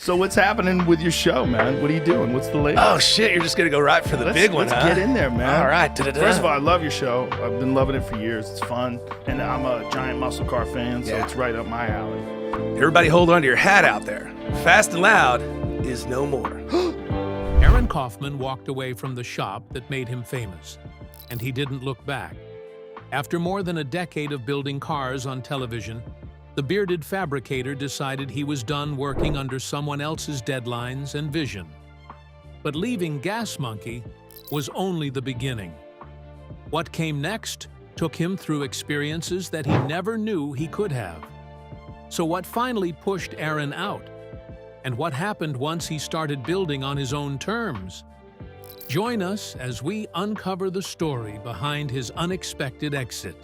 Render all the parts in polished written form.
So what's happening with your show, man? What are you doing? What's the latest? Oh shit, you're just gonna go right for the big one, Let's huh? get in there, man. All right. First of all, I love your show. I've been loving it for years. It's fun. And I'm a giant muscle car fan, so it's right up my alley. Everybody hold on to your hat out there. Fast and Loud is no more. Aaron Kaufman walked away from the shop that made him famous, and he didn't look back. After more than a decade of building cars on television, the bearded fabricator decided he was done working under someone else's deadlines and vision. But leaving Gas Monkey was only the beginning. What came next took him through experiences that he never knew he could have. So what finally pushed Aaron out? And what happened once he started building on his own terms? Join us as we uncover the story behind his unexpected exit.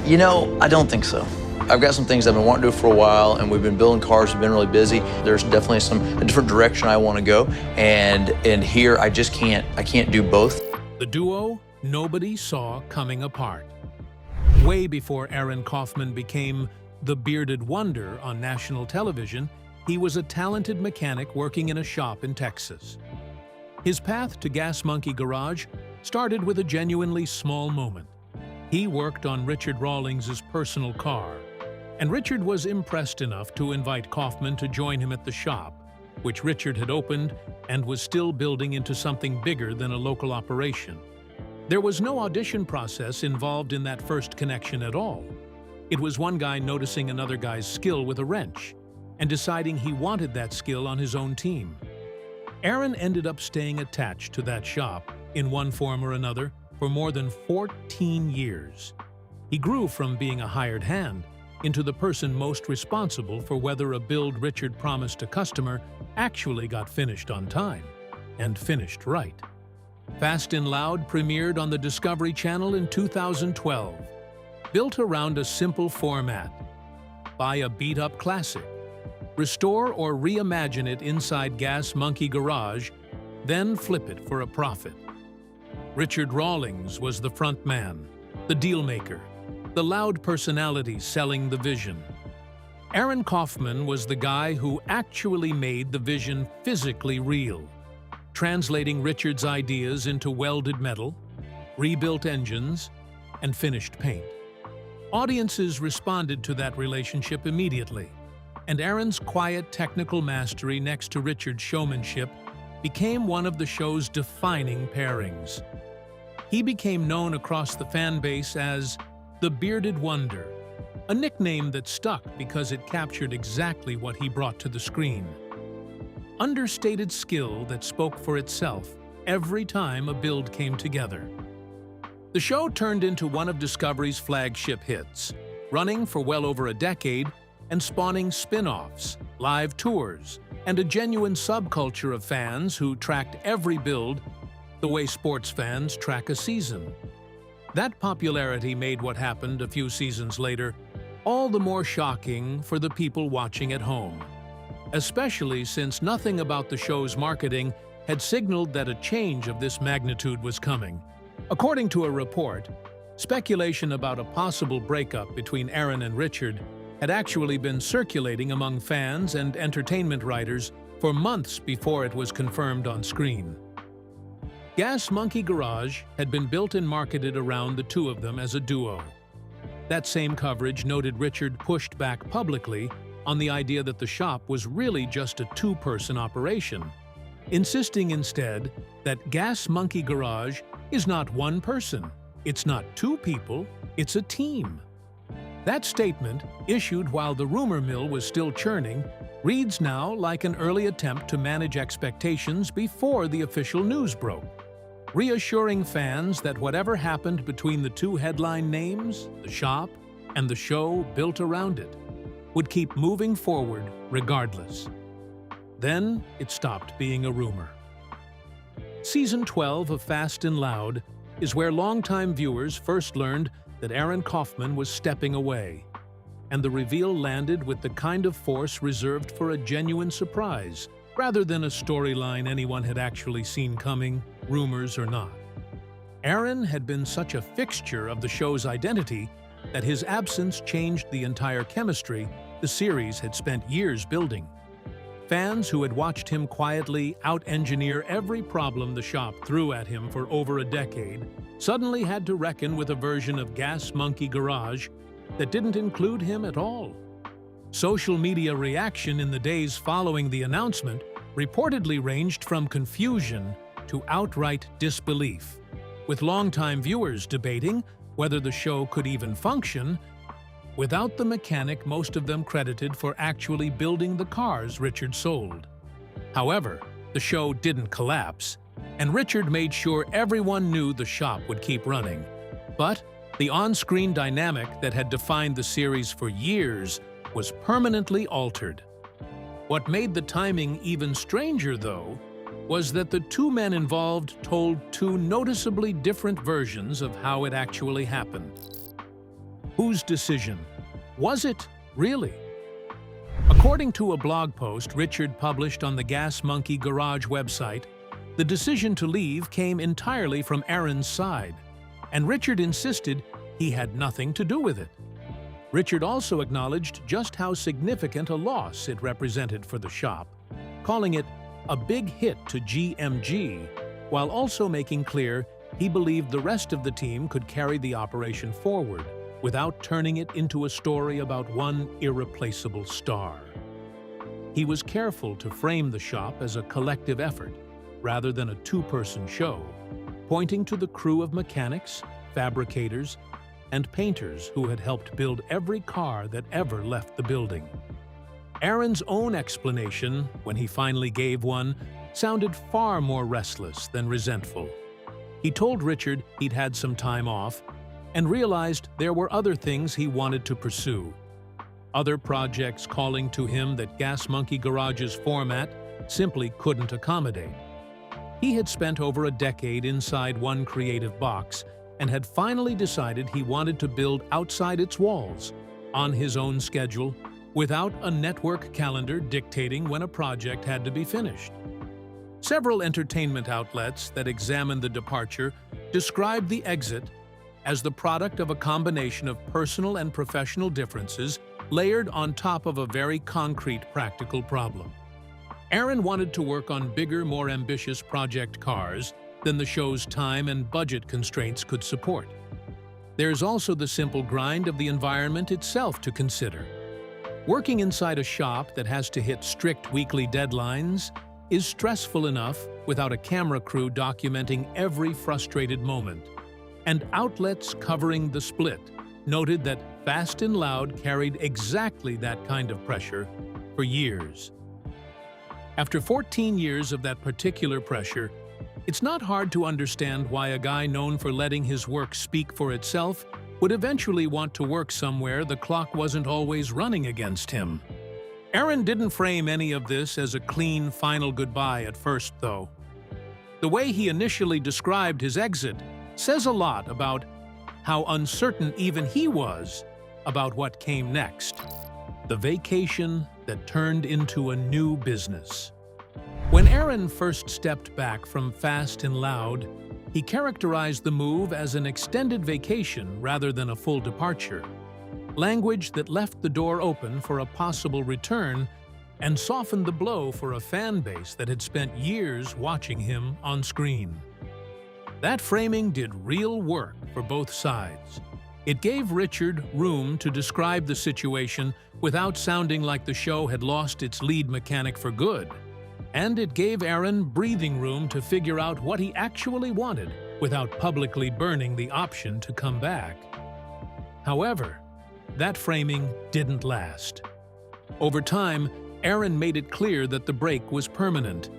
You know, I don't think so. I've got some things I've been wanting to do for a while, and we've been building cars, we've been really busy. There's definitely a different direction I want to go, and here I just can't do both. The duo nobody saw coming apart. Way before Aaron Kaufman became the bearded wonder on national television, he was a talented mechanic working in a shop in Texas. His path to Gas Monkey Garage started with a genuinely small moment. He worked on Richard Rawlings's personal car, and Richard was impressed enough to invite Kaufman to join him at the shop, which Richard had opened and was still building into something bigger than a local operation. There was no audition process involved in that first connection at all. It was one guy noticing another guy's skill with a wrench and deciding he wanted that skill on his own team. Aaron ended up staying attached to that shop, in one form or another, for more than 14 years. He grew from being a hired hand into the person most responsible for whether a build Richard promised a customer actually got finished on time, and finished right. Fast and Loud premiered on the Discovery Channel in 2012. Built around a simple format: buy a beat-up classic, restore or reimagine it inside Gas Monkey Garage, then flip it for a profit. Richard Rawlings was the front man, the deal maker, the loud personality selling the vision. Aaron Kaufman was the guy who actually made the vision physically real, translating Richard's ideas into welded metal, rebuilt engines, and finished paint. Audiences responded to that relationship immediately, and Aaron's quiet technical mastery next to Richard's showmanship became one of the show's defining pairings. He became known across the fan base as the Bearded Wonder, a nickname that stuck because it captured exactly what he brought to the screen. Understated skill that spoke for itself every time a build came together. The show turned into one of Discovery's flagship hits, running for well over a decade and spawning spin-offs, live tours, and a genuine subculture of fans who tracked every build the way sports fans track a season. That popularity made what happened a few seasons later all the more shocking for the people watching at home, especially since nothing about the show's marketing had signaled that a change of this magnitude was coming. According to a report, speculation about a possible breakup between Aaron and Richard had actually been circulating among fans and entertainment writers for months before it was confirmed on screen. Gas Monkey Garage had been built and marketed around the two of them as a duo. That same coverage noted Richard pushed back publicly on the idea that the shop was really just a two-person operation, insisting instead that Gas Monkey Garage is not one person, it's not two people, it's a team. That statement, issued while the rumor mill was still churning, reads now like an early attempt to manage expectations before the official news broke, reassuring fans that whatever happened between the two headline names, the shop, and the show built around it, would keep moving forward regardless. Then it stopped being a rumor. Season 12 of Fast and Loud is where longtime viewers first learned that Aaron Kaufman was stepping away, and the reveal landed with the kind of force reserved for a genuine surprise, rather than a storyline anyone had actually seen coming, rumors or not. Aaron had been such a fixture of the show's identity that his absence changed the entire chemistry the series had spent years building. Fans who had watched him quietly out-engineer every problem the shop threw at him for over a decade suddenly had to reckon with a version of Gas Monkey Garage that didn't include him at all. Social media reaction in the days following the announcement reportedly ranged from confusion to outright disbelief, with longtime viewers debating whether the show could even function without the mechanic most of them credited for actually building the cars Richard sold. However, the show didn't collapse, and Richard made sure everyone knew the shop would keep running. But the on-screen dynamic that had defined the series for years was permanently altered. What made the timing even stranger, though, was that the two men involved told two noticeably different versions of how it actually happened. Whose decision? Was it really? According to a blog post Richard published on the Gas Monkey Garage website, the decision to leave came entirely from Aaron's side, and Richard insisted he had nothing to do with it. Richard also acknowledged just how significant a loss it represented for the shop, calling it a big hit to GMG, while also making clear he believed the rest of the team could carry the operation forward without turning it into a story about one irreplaceable star. He was careful to frame the shop as a collective effort rather than a two-person show, pointing to the crew of mechanics, fabricators, and painters who had helped build every car that ever left the building. Aaron's own explanation, when he finally gave one, sounded far more restless than resentful. He told Richard he'd had some time off and realized there were other things he wanted to pursue. Other projects calling to him that Gas Monkey Garage's format simply couldn't accommodate. He had spent over a decade inside one creative box and had finally decided he wanted to build outside its walls, on his own schedule, without a network calendar dictating when a project had to be finished. Several entertainment outlets that examined the departure described the exit as the product of a combination of personal and professional differences layered on top of a very concrete practical problem. Aaron wanted to work on bigger, more ambitious project cars than the show's time and budget constraints could support. There's also the simple grind of the environment itself to consider. Working inside a shop that has to hit strict weekly deadlines is stressful enough without a camera crew documenting every frustrated moment. And outlets covering the split noted that Fast and Loud carried exactly that kind of pressure for years. After 14 years of that particular pressure, it's not hard to understand why a guy known for letting his work speak for itself would eventually want to work somewhere the clock wasn't always running against him. Aaron didn't frame any of this as a clean final goodbye at first, though. The way he initially described his exit says a lot about how uncertain even he was about what came next. The vacation that turned into a new business. When Aaron first stepped back from Fast and Loud, he characterized the move as an extended vacation rather than a full departure, language that left the door open for a possible return and softened the blow for a fan base that had spent years watching him on screen. That framing did real work for both sides. It gave Richard room to describe the situation without sounding like the show had lost its lead mechanic for good. And it gave Aaron breathing room to figure out what he actually wanted without publicly burning the option to come back. However, that framing didn't last. Over time, Aaron made it clear that the break was permanent,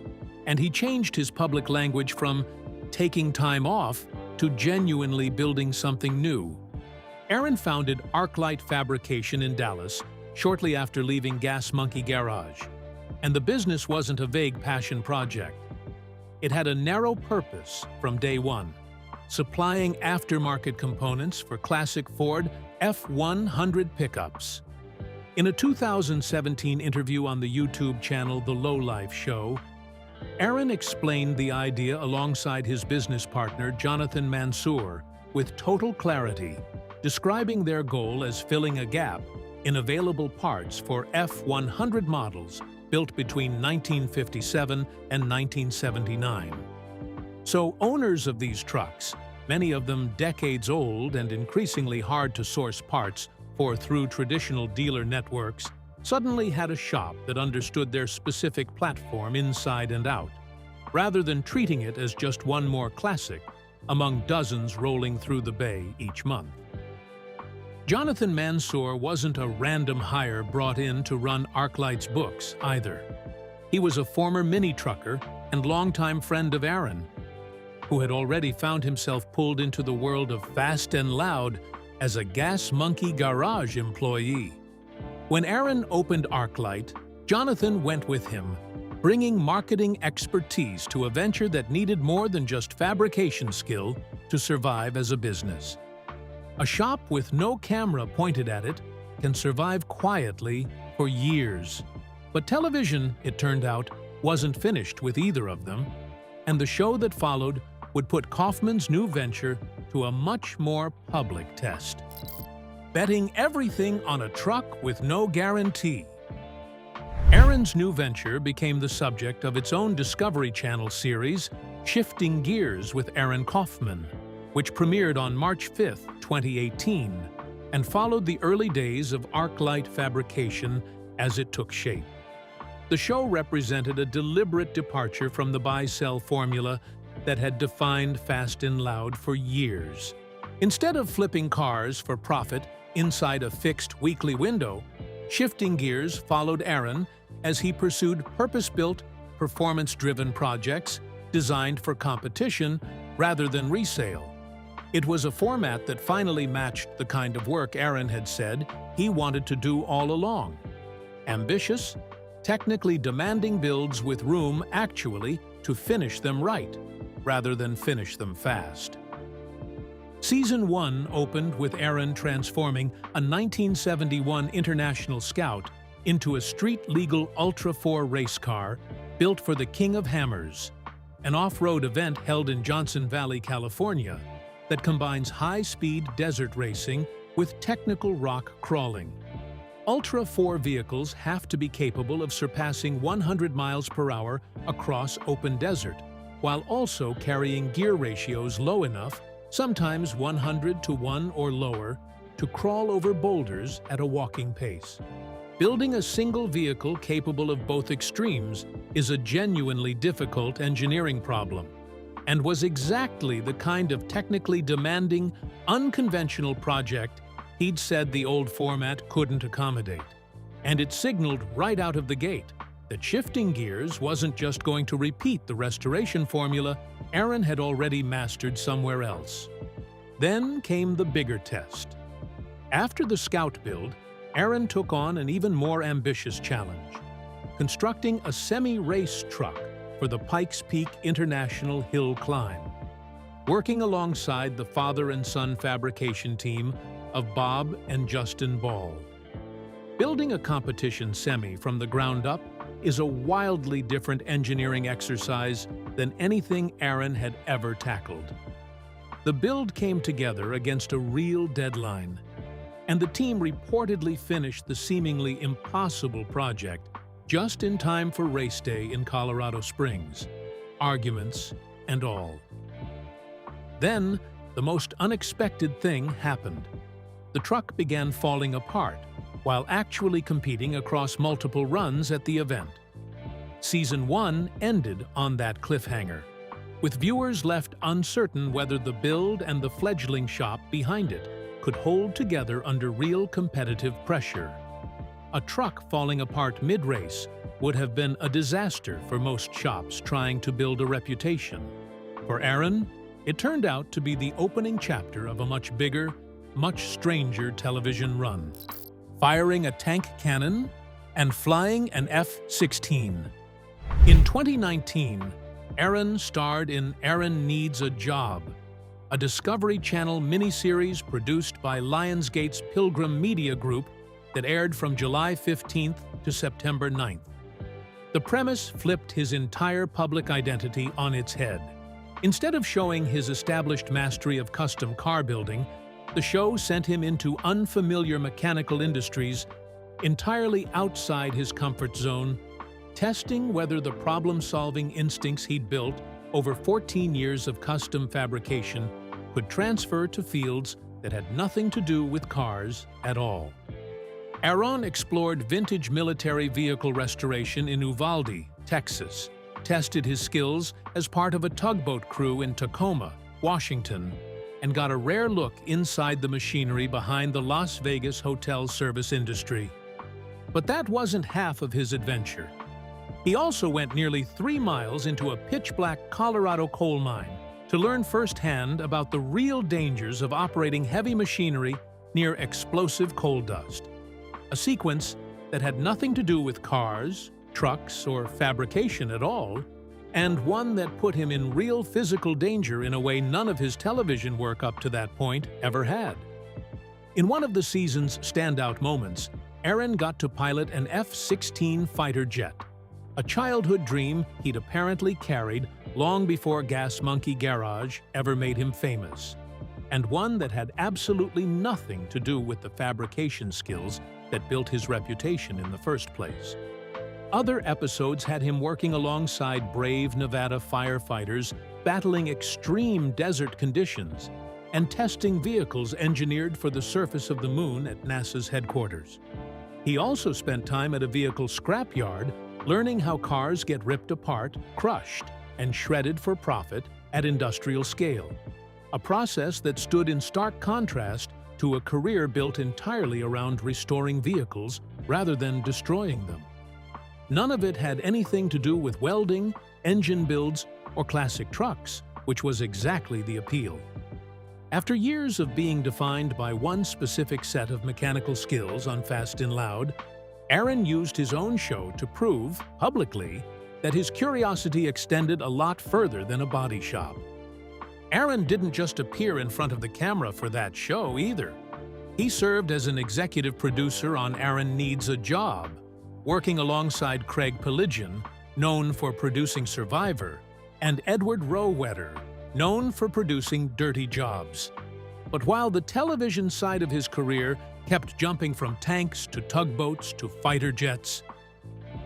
and he changed his public language from taking time off to genuinely building something new. Aaron founded Arclight Fabrication in Dallas shortly after leaving Gas Monkey Garage, and the business wasn't a vague passion project. It had a narrow purpose from day one, supplying aftermarket components for classic Ford F-100 pickups. In a 2017 interview on the YouTube channel The Lowlife Show, Aaron explained the idea alongside his business partner Jonathan Mansour with total clarity, describing their goal as filling a gap in available parts for F-100 models built between 1957 and 1979. So owners of these trucks, many of them decades old and increasingly hard to source parts for through traditional dealer networks, suddenly had a shop that understood their specific platform inside and out, rather than treating it as just one more classic among dozens rolling through the bay each month. Jonathan Mansour wasn't a random hire brought in to run ArcLight's books either. He was a former mini-trucker and longtime friend of Aaron, who had already found himself pulled into the world of Fast and Loud as a Gas Monkey Garage employee. When Aaron opened ArcLight, Jonathan went with him, bringing marketing expertise to a venture that needed more than just fabrication skill to survive as a business. A shop with no camera pointed at it can survive quietly for years. But television, it turned out, wasn't finished with either of them, and the show that followed would put Kaufman's new venture to a much more public test. Betting everything on a truck with no guarantee. Aaron's new venture became the subject of its own Discovery Channel series, Shifting Gears with Aaron Kaufman, which premiered on March 5, 2018, and followed the early days of ArcLight fabrication as it took shape. The show represented a deliberate departure from the buy-sell formula that had defined Fast and Loud for years. Instead of flipping cars for profit inside a fixed weekly window, Shifting Gears followed Aaron as he pursued purpose-built, performance-driven projects designed for competition rather than resale. It was a format that finally matched the kind of work Aaron had said he wanted to do all along. Ambitious, technically demanding builds with room actually to finish them right, rather than finish them fast. Season 1 opened with Aaron transforming a 1971 International Scout into a street-legal Ultra 4 race car built for the King of Hammers, an off-road event held in Johnson Valley, California, that combines high-speed desert racing with technical rock crawling. Ultra 4 vehicles have to be capable of surpassing 100 miles per hour across open desert, while also carrying gear ratios low enough, sometimes 100:1 or lower, to crawl over boulders at a walking pace. Building a single vehicle capable of both extremes is a genuinely difficult engineering problem, and was exactly the kind of technically demanding, unconventional project he'd said the old format couldn't accommodate. And it signaled right out of the gate that Shifting Gears wasn't just going to repeat the restoration formula Aaron had already mastered somewhere else. Then came the bigger test. After the Scout build, Aaron took on an even more ambitious challenge, constructing a semi-race truck for the Pikes Peak International Hill Climb, working alongside the father and son fabrication team of Bob and Justin Ball. Building a competition semi from the ground up is a wildly different engineering exercise than anything Aaron had ever tackled. The build came together against a real deadline, and the team reportedly finished the seemingly impossible project just in time for race day in Colorado Springs, arguments and all. Then, the most unexpected thing happened. The truck began falling apart while actually competing across multiple runs at the event. Season 1 ended on that cliffhanger, with viewers left uncertain whether the build and the fledgling shop behind it could hold together under real competitive pressure. A truck falling apart mid-race would have been a disaster for most shops trying to build a reputation. For Aaron, it turned out to be the opening chapter of a much bigger, much stranger television run, firing a tank cannon and flying an F-16. In 2019, Aaron starred in Aaron Needs a Job, a Discovery Channel miniseries produced by Lionsgate's Pilgrim Media Group that aired from July 15th to September 9th. The premise flipped his entire public identity on its head. Instead of showing his established mastery of custom car building, the show sent him into unfamiliar mechanical industries entirely outside his comfort zone testing whether the problem-solving instincts he'd built over 14 years of custom fabrication could transfer to fields that had nothing to do with cars at all. Aaron explored vintage military vehicle restoration in Uvalde, Texas, tested his skills as part of a tugboat crew in Tacoma, Washington, and got a rare look inside the machinery behind the Las Vegas hotel service industry. But that wasn't half of his adventure. He also went nearly 3 miles into a pitch-black Colorado coal mine to learn firsthand about the real dangers of operating heavy machinery near explosive coal dust. A sequence that had nothing to do with cars, trucks, or fabrication at all, and one that put him in real physical danger in a way none of his television work up to that point ever had. In one of the season's standout moments, Aaron got to pilot an F-16 fighter jet, a childhood dream he'd apparently carried long before Gas Monkey Garage ever made him famous, and one that had absolutely nothing to do with the fabrication skills that built his reputation in the first place. Other episodes had him working alongside brave Nevada firefighters, battling extreme desert conditions, and testing vehicles engineered for the surface of the moon at NASA's headquarters. He also spent time at a vehicle scrapyard, learning how cars get ripped apart, crushed, and shredded for profit at industrial scale, a process that stood in stark contrast to a career built entirely around restoring vehicles rather than destroying them. None of it had anything to do with welding, engine builds, or classic trucks, which was exactly the appeal. After years of being defined by one specific set of mechanical skills on Fast and Loud, Aaron used his own show to prove, publicly, that his curiosity extended a lot further than a body shop. Aaron didn't just appear in front of the camera for that show either. He served as an executive producer on Aaron Needs a Job, working alongside Craig Piligian, known for producing Survivor, and Edward Rowetter, known for producing Dirty Jobs. But while the television side of his career kept jumping from tanks to tugboats to fighter jets,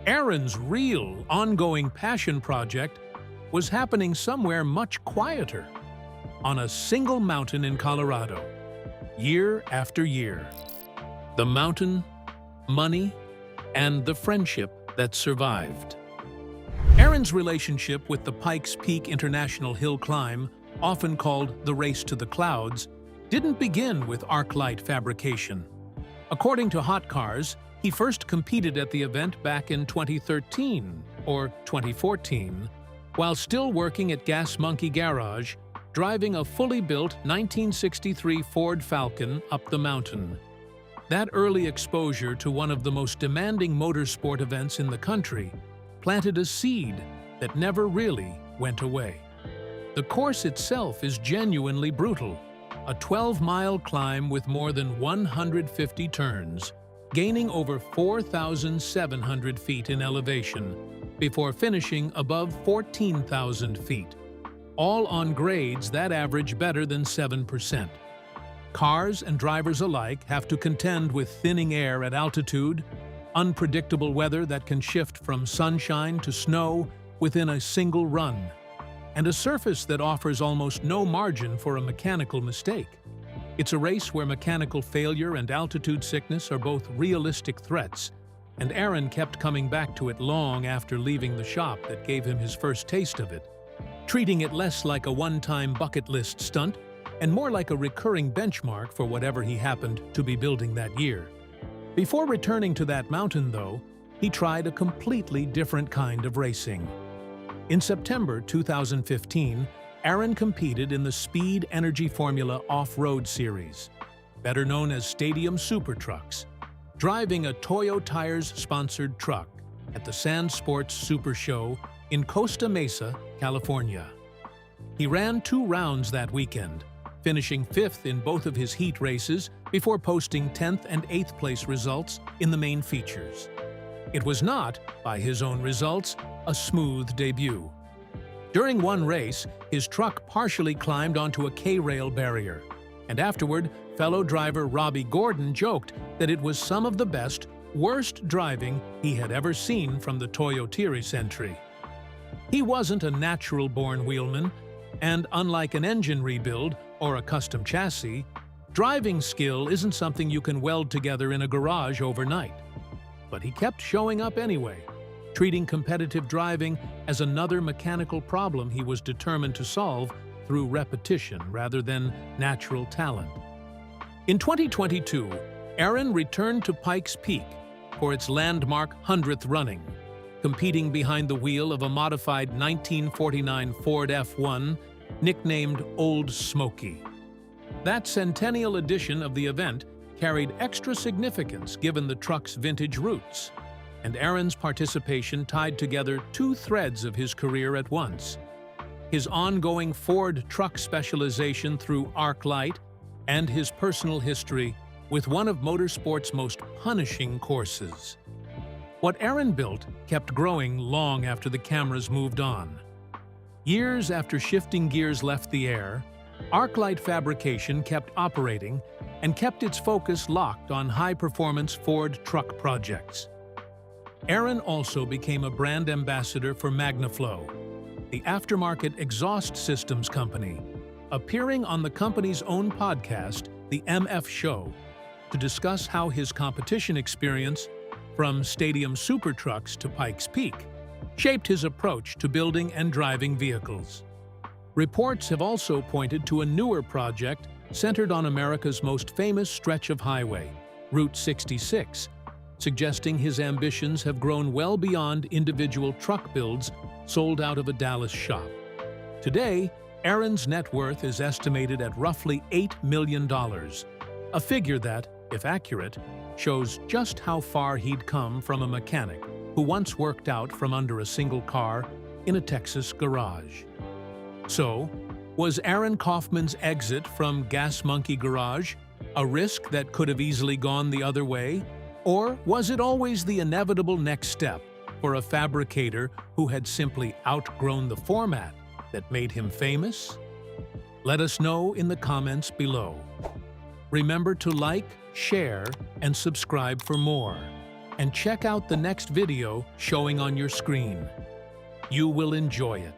Aaron's real, ongoing passion project was happening somewhere much quieter, on a single mountain in Colorado, year after year. The mountain, money, and the friendship that survived. Aaron's relationship with the Pikes Peak International Hill Climb, often called the Race to the Clouds, didn't begin with arc light fabrication. According to Hot Cars, he first competed at the event back in 2013 or 2014, while still working at Gas Monkey Garage, driving a fully built 1963 Ford Falcon up the mountain. That early exposure to one of the most demanding motorsport events in the country planted a seed that never really went away. The course itself is genuinely brutal, a 12-mile climb with more than 150 turns, gaining over 4,700 feet in elevation, before finishing above 14,000 feet, all on grades that average better than 7%. Cars and drivers alike have to contend with thinning air at altitude, unpredictable weather that can shift from sunshine to snow within a single run, and a surface that offers almost no margin for a mechanical mistake. It's a race where mechanical failure and altitude sickness are both realistic threats, and Aaron kept coming back to it long after leaving the shop that gave him his first taste of it, treating it less like a one-time bucket list stunt and more like a recurring benchmark for whatever he happened to be building that year. Before returning to that mountain, though, he tried a completely different kind of racing. In September 2015, Aaron competed in the Speed Energy Formula Off-Road Series, better known as Stadium Super Trucks, driving a Toyo Tires-sponsored truck at the Sand Sports Super Show in Costa Mesa, California. He ran 2 rounds that weekend, finishing 5th in both of his heat races before posting 10th and 8th place results in the main features. It was not, by his own results, a smooth debut. During one race, his truck partially climbed onto a K-rail barrier, and afterward, fellow driver Robbie Gordon joked that it was some of the best, worst driving he had ever seen from the Toyotiri Sentry. He wasn't a natural-born wheelman, and unlike an engine rebuild or a custom chassis, driving skill isn't something you can weld together in a garage overnight. But he kept showing up anyway, treating competitive driving as another mechanical problem he was determined to solve through repetition rather than natural talent. In 2022, Aaron returned to Pikes Peak for its landmark 100th running, competing behind the wheel of a modified 1949 Ford F1 nicknamed Old Smoky. That centennial edition of the event carried extra significance given the truck's vintage roots, and Aaron's participation tied together two threads of his career at once: his ongoing Ford truck specialization through ArcLight and his personal history with one of motorsport's most punishing courses. What Aaron built kept growing long after the cameras moved on. Years after shifting gears left the air, ArcLight Fabrication kept operating and kept its focus locked on high-performance Ford truck projects. Aaron also became a brand ambassador for MagnaFlow, the aftermarket exhaust systems company, appearing on the company's own podcast, The MF Show, to discuss how his competition experience, from stadium super trucks to Pikes Peak, shaped his approach to building and driving vehicles. Reports have also pointed to a newer project centered on America's most famous stretch of highway, Route 66, suggesting his ambitions have grown well beyond individual truck builds sold out of a Dallas shop. Today, Aaron's net worth is estimated at roughly $8 million, a figure that, if accurate, shows just how far he'd come from a mechanic who once worked out from under a single car in a Texas garage. So, was Aaron Kaufman's exit from Gas Monkey Garage a risk that could have easily gone the other way? Or was it always the inevitable next step for a fabricator who had simply outgrown the format that made him famous? Let us know in the comments below. Remember to like, share, and subscribe for more. And check out the next video showing on your screen. You will enjoy it.